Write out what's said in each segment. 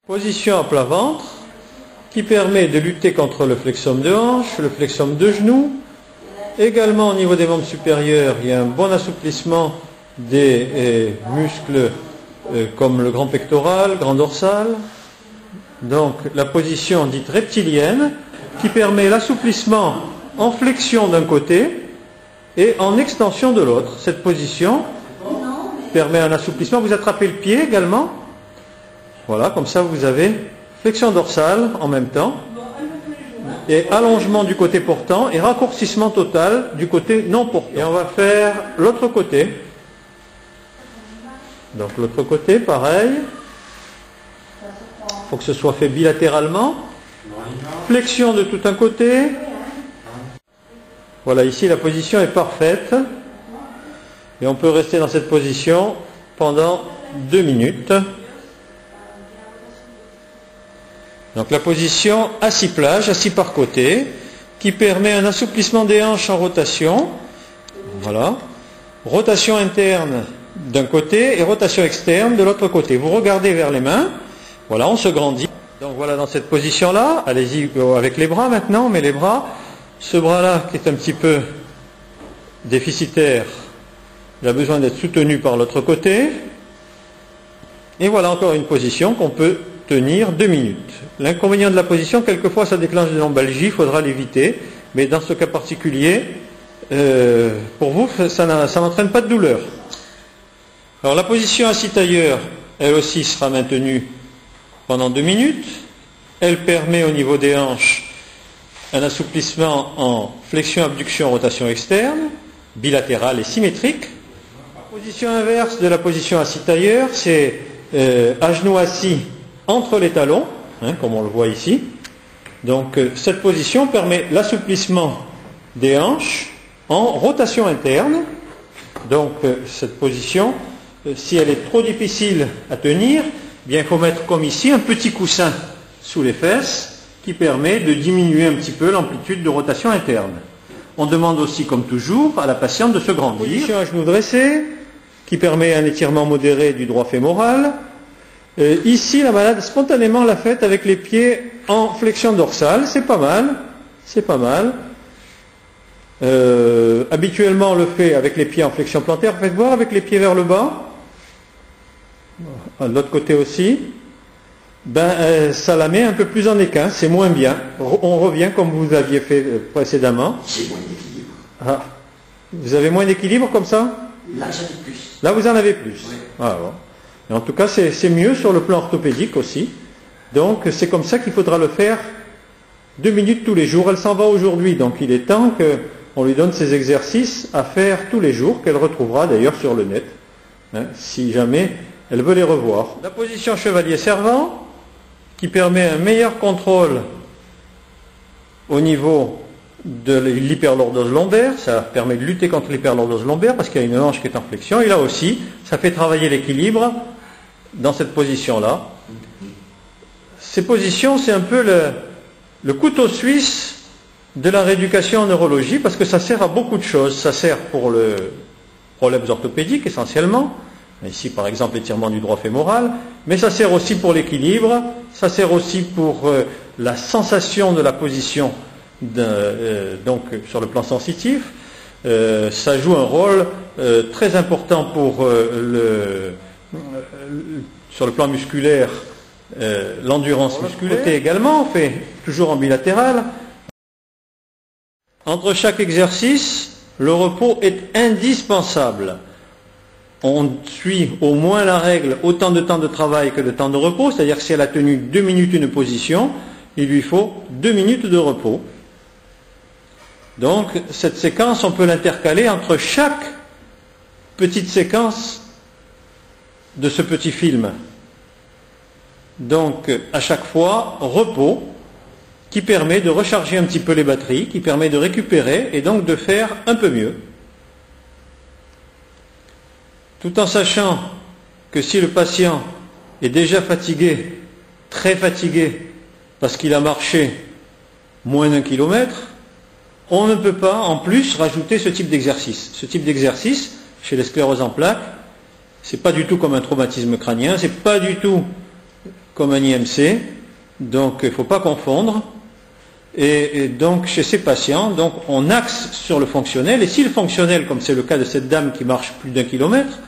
Position à plat ventre qui permet de lutter contre le flexum de hanche, le flexum de genou. Également au niveau des membres supérieurs, il y a un bon assouplissement des muscles comme le grand pectoral, grand dorsal. Donc la position dite reptilienne qui permet l'assouplissement en flexion d'un côté et en extension de l'autre. Cette position permet un assouplissement. Vous attrapez le pied également. Voilà, comme ça vous avez flexion dorsale en même temps et allongement du côté portant et raccourcissement total du côté non portant. Et on va faire l'autre côté. Donc l'autre côté, pareil. Il faut que ce soit fait bilatéralement. Flexion de tout un côté. Voilà, ici la position est parfaite. Et on peut rester dans cette position pendant 2 minutes. Donc la position assis-plage, assis par côté, qui permet un assouplissement des hanches en rotation. Voilà. Rotation interne d'un côté et rotation externe de l'autre côté. Vous regardez vers les mains. Voilà, on se grandit. Donc voilà dans cette position-là. Allez-y avec les bras maintenant. On met les bras. Ce bras-là qui est un petit peu déficitaire, il a besoin d'être soutenu par l'autre côté. Et voilà encore une position qu'on peut tenir 2 minutes. L'inconvénient de la position, quelquefois ça déclenche des lombalgies, il faudra l'éviter, mais dans ce cas particulier, pour vous, ça n'entraîne pas de douleur. Alors la position assis-tailleur, elle aussi sera maintenue pendant 2 minutes. Elle permet au niveau des hanches un assouplissement en flexion, abduction, rotation externe, bilatérale et symétrique. La position inverse de la position assis-tailleur, c'est à genoux assis entre les talons, comme on le voit ici. Donc cette position permet l'assouplissement des hanches en rotation interne. Donc cette position, si elle est trop difficile à tenir, bien il faut mettre comme ici un petit coussin sous les fesses qui permet de diminuer un petit peu l'amplitude de rotation interne. On demande aussi, comme toujours, à la patiente de se grandir. Position à genoux dressés qui permet un étirement modéré du droit fémoral. Ici, la malade spontanément l'a faite avec les pieds en flexion dorsale, c'est pas mal, c'est pas mal. Habituellement, on le fait avec les pieds en flexion plantaire. Faites voir avec les pieds vers le bas. De l'autre côté aussi. Ça la met un peu plus en équin, c'est moins bien. On revient comme vous aviez fait précédemment. J'ai moins d'équilibre. Ah. Vous avez moins d'équilibre comme ça? Là, j'en ai plus. Là, vous en avez plus. Oui. Ah, bon. Et en tout cas, c'est mieux sur le plan orthopédique aussi. Donc, c'est comme ça qu'il faudra le faire 2 minutes tous les jours. Elle s'en va aujourd'hui, donc il est temps qu'on lui donne ces exercices à faire tous les jours, qu'elle retrouvera d'ailleurs sur le net, si jamais elle veut les revoir. La position chevalier servant, qui permet un meilleur contrôle au niveau de l'hyperlordose lombaire. Ça permet de lutter contre l'hyperlordose lombaire parce qu'il y a une hanche qui est en flexion. Et là aussi, ça fait travailler l'équilibre dans cette position-là. Ces positions, c'est un peu le couteau suisse de la rééducation en neurologie parce que ça sert à beaucoup de choses. Ça sert pour les problèmes orthopédiques essentiellement. Ici, par exemple, l'étirement du droit fémoral, mais ça sert aussi pour l'équilibre, ça sert aussi pour la sensation de la position, donc sur le plan sensitif. Ça joue un rôle très important pour sur le plan musculaire, l'endurance musculaire. Et également, on fait toujours en bilatéral. Entre chaque exercice, le repos est indispensable. On suit au moins la règle, autant de temps de travail que de temps de repos, c'est-à-dire que si elle a tenu 2 minutes une position, il lui faut 2 minutes de repos. Donc cette séquence, on peut l'intercaler entre chaque petite séquence de ce petit film. Donc à chaque fois, repos, qui permet de recharger un petit peu les batteries, qui permet de récupérer et donc de faire un peu mieux. Tout en sachant que si le patient est déjà fatigué, très fatigué, parce qu'il a marché moins d'1 kilomètre, on ne peut pas en plus rajouter ce type d'exercice. Ce type d'exercice, chez les scléroses en plaques, c'est pas du tout comme un traumatisme crânien, c'est pas du tout comme un IMC, donc il ne faut pas confondre. Et donc chez ces patients, donc on axe sur le fonctionnel, et si le fonctionnel, comme c'est le cas de cette dame qui marche plus d'1 kilomètre,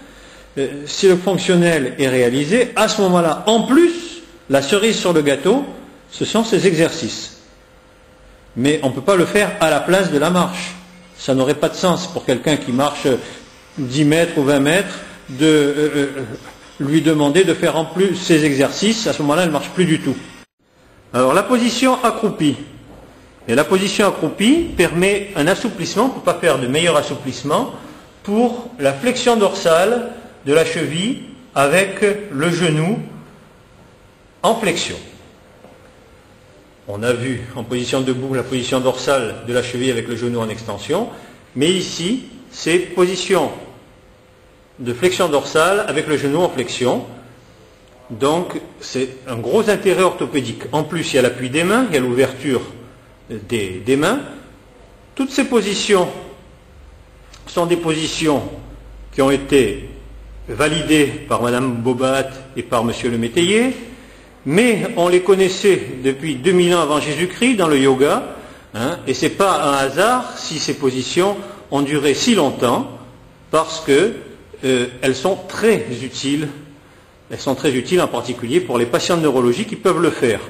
si le fonctionnel est réalisé, à ce moment-là, en plus, la cerise sur le gâteau, ce sont ces exercices. Mais on ne peut pas le faire à la place de la marche. Ça n'aurait pas de sens pour quelqu'un qui marche 10 mètres ou 20 mètres de lui demander de faire en plus ces exercices. À ce moment-là, elle ne marche plus du tout. Alors la position accroupie. Et la position accroupie permet un assouplissement, on ne peut pas faire de meilleur assouplissement, pour la flexion dorsale de la cheville avec le genou en flexion. On a vu en position debout la position dorsale de la cheville avec le genou en extension, mais ici, c'est position de flexion dorsale avec le genou en flexion. Donc, c'est un gros intérêt orthopédique. En plus, il y a l'appui des mains, il y a l'ouverture des mains. Toutes ces positions sont des positions qui ont été validées par Madame Bobat et par Monsieur le Métayer, mais on les connaissait depuis 2000 ans avant Jésus-Christ dans le yoga, et ce n'est pas un hasard si ces positions ont duré si longtemps, parce que elles sont très utiles. Elles sont très utiles en particulier pour les patients de neurologie qui peuvent le faire.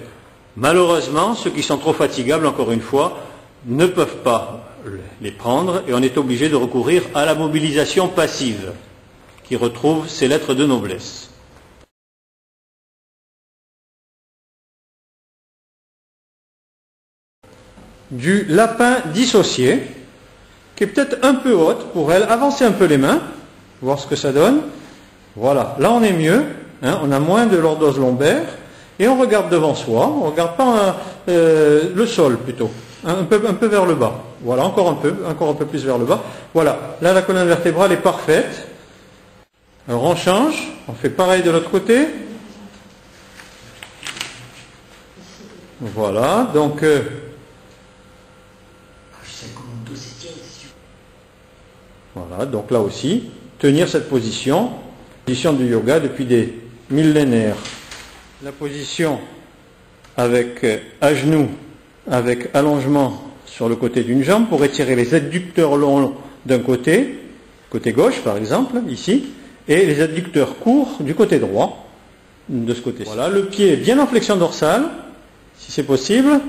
Malheureusement, ceux qui sont trop fatigables, encore une fois, ne peuvent pas les prendre et on est obligé de recourir à la mobilisation passive qui retrouve ses lettres de noblesse. Du lapin dissocié, qui est peut-être un peu haute pour elle. Avancez un peu les mains, voir ce que ça donne. Voilà, là on est mieux, on a moins de lordose lombaire, et on regarde devant soi, on ne regarde pas le sol plutôt, un peu vers le bas. Voilà, encore un peu plus vers le bas. Voilà, là la colonne vertébrale est parfaite. Alors on change, on fait pareil de l'autre côté. Voilà, donc... voilà, donc là aussi, tenir cette position du yoga depuis des millénaires. La position avec à genoux, avec allongement sur le côté d'une jambe pour étirer les adducteurs longs d'un côté gauche par exemple, ici, et les adducteurs courts du côté droit, de ce côté-ci. Voilà, le pied bien en flexion dorsale, si c'est possible.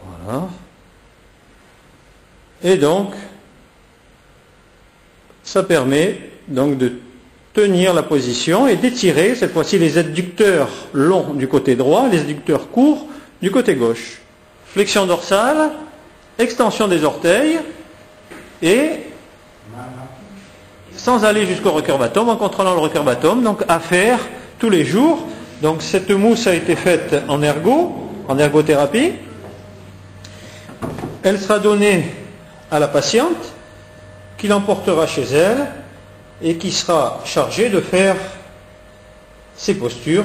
Voilà. Et donc, ça permet donc de tenir la position et d'étirer cette fois-ci les adducteurs longs du côté droit, les adducteurs courts du côté gauche. Flexion dorsale, extension des orteils et sans aller jusqu'au recurvatum, en contrôlant le recurvatum, donc à faire tous les jours. Donc cette mousse a été faite en ergothérapie. Elle sera donnée à la patiente qui l'emportera chez elle et qui sera chargée de faire ces postures.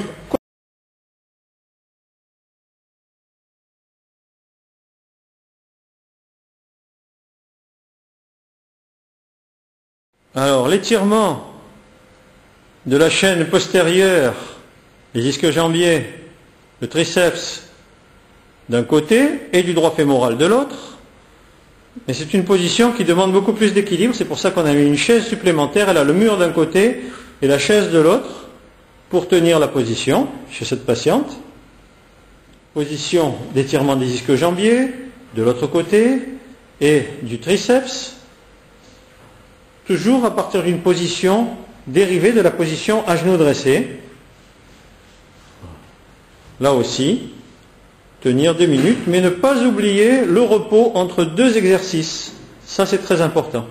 Alors, l'étirement de la chaîne postérieure, les ischio-jambiers, le triceps d'un côté et du droit fémoral de l'autre. Mais c'est une position qui demande beaucoup plus d'équilibre, c'est pour ça qu'on a mis une chaise supplémentaire, elle a le mur d'un côté et la chaise de l'autre pour tenir la position chez cette patiente. Position d'étirement des ischio-jambiers, de l'autre côté et du triceps, toujours à partir d'une position dérivée de la position à genoux dressés. Là aussi, tenir 2 minutes, mais ne pas oublier le repos entre 2 exercices. Ça, c'est très important.